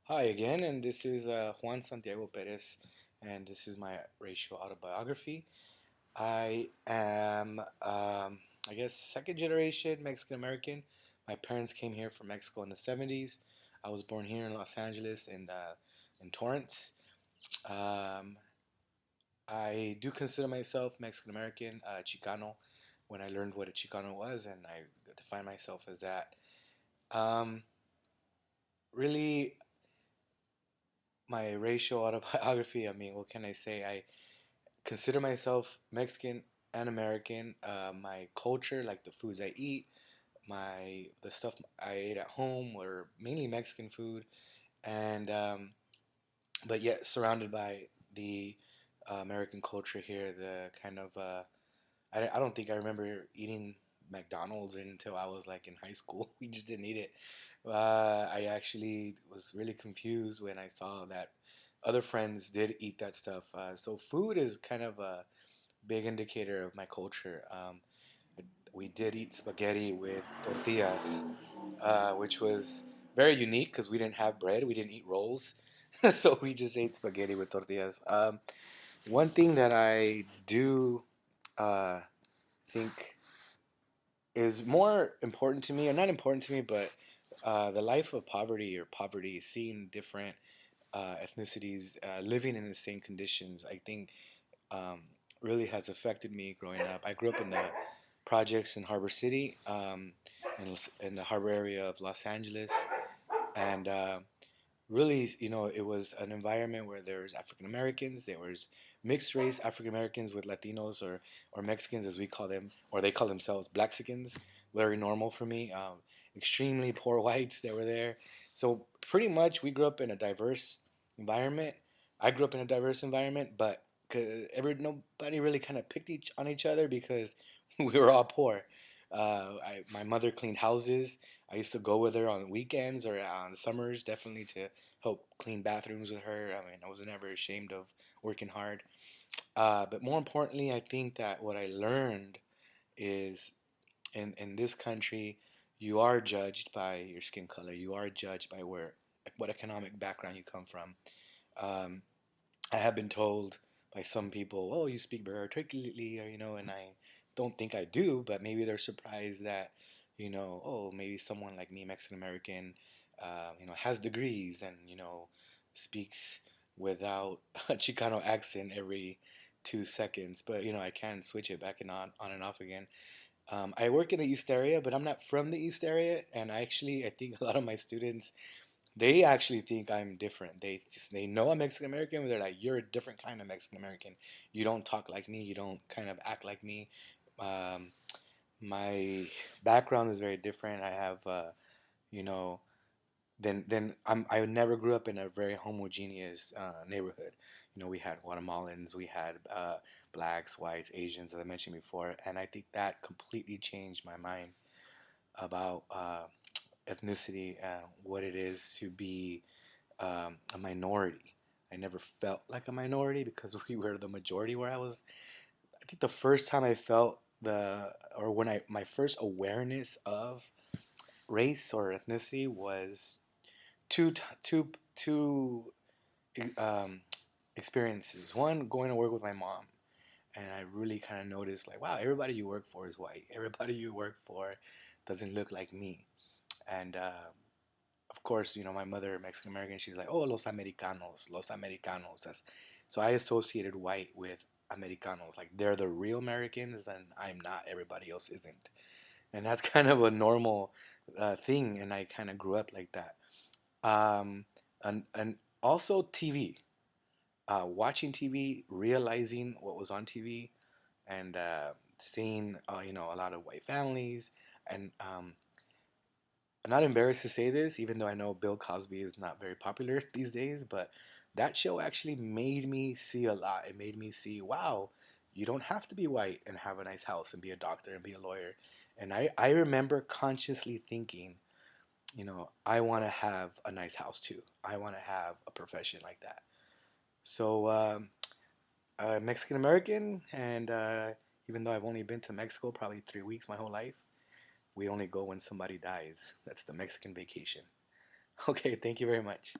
Hi again, and this is Juan Santiago Perez, and this is my racial autobiography. I am, I guess, second generation Mexican American. My parents came here from Mexico in the 70s. I was born here in Los Angeles and in Torrance. Um, I do consider myself Mexican American, Chicano, when I learned what a Chicano was, and I define myself as that. Um, Really, my racial autobiography, I mean, what can I say? I consider myself Mexican and American. My culture, like the foods I eat, the stuff I ate at home were mainly Mexican food, and but yet surrounded by the American culture here. The kind of I don't think I remember eating McDonald's until I was like in high school. We just didn't eat it. I actually was really confused when I saw that other friends did eat that stuff. So food is kind of a big indicator of my culture. We did eat spaghetti with tortillas, which was very unique because we didn't have bread. We didn't eat rolls. So we just ate spaghetti with tortillas. One thing that I do uh, think is more important to me, or not important to me, but the life of poverty or poverty, seeing different ethnicities living in the same conditions, I think really has affected me growing up. I grew up in the projects in Harbor City, in the harbor area of Los Angeles, and really, it was an environment where there was African Americans, there was mixed race African Americans with Latinos or Mexicans as we call them, or they call themselves Blaxicans. Very normal for me. Extremely poor whites that were there. So pretty much we grew up in a diverse environment. I grew up in a diverse environment, but nobody really kind of picked on each other because we were all poor. My mother cleaned houses. I used to go with her on weekends or on summers, definitely to help clean bathrooms with her. I mean, I was never ashamed of working hard. But more importantly, I think that what I learned is in this country, you are judged by your skin color. You are judged by what economic background you come from. Um, I have been told by some people, "Oh, you speak very articulately," or and I don't think I do, but maybe they're surprised that, oh, maybe someone like me, Mexican American, has degrees and speaks without a Chicano accent every 2 seconds. But I can switch it back and on and off again. I work in the East area, but I'm not from the East area, and I think a lot of my students they actually think I'm different. They know I'm Mexican American, but they're like, "You're a different kind of Mexican American. You don't talk like me. You don't kind of act like me." Um, my background is very different. I have, you know, I never grew up in a very homogeneous neighborhood. We had Guatemalans, we had blacks, whites, Asians, as I mentioned before, and I think that completely changed my mind about ethnicity and what it is to be a minority. I never felt like a minority because we were the majority where I was. I think the first time I felt or when my first awareness of race or ethnicity was two um, experiences. One, going to work with my mom, and I really kind of noticed like, wow, everybody you work for is white. Everybody you work for doesn't look like me, and of course, my mother, Mexican American, she's like, oh, los Americanos, los Americanos. So I associated white with Americanos, like they're the real Americans, and I'm not. Everybody else isn't, and that's kind of a normal thing. And I kind of grew up like that. Um, and also TV, watching TV, realizing what was on TV, and seeing a lot of white families, and I'm not embarrassed to say this, even though I know Bill Cosby is not very popular these days, but that show actually made me see a lot. It made me see, wow, you don't have to be white and have a nice house and be a doctor and be a lawyer. And I remember consciously thinking, I want to have a nice house too. I want to have a profession like that. So, Mexican American, and even though I've only been to Mexico probably 3 weeks my whole life, we only go when somebody dies. That's the Mexican vacation. Okay, thank you very much.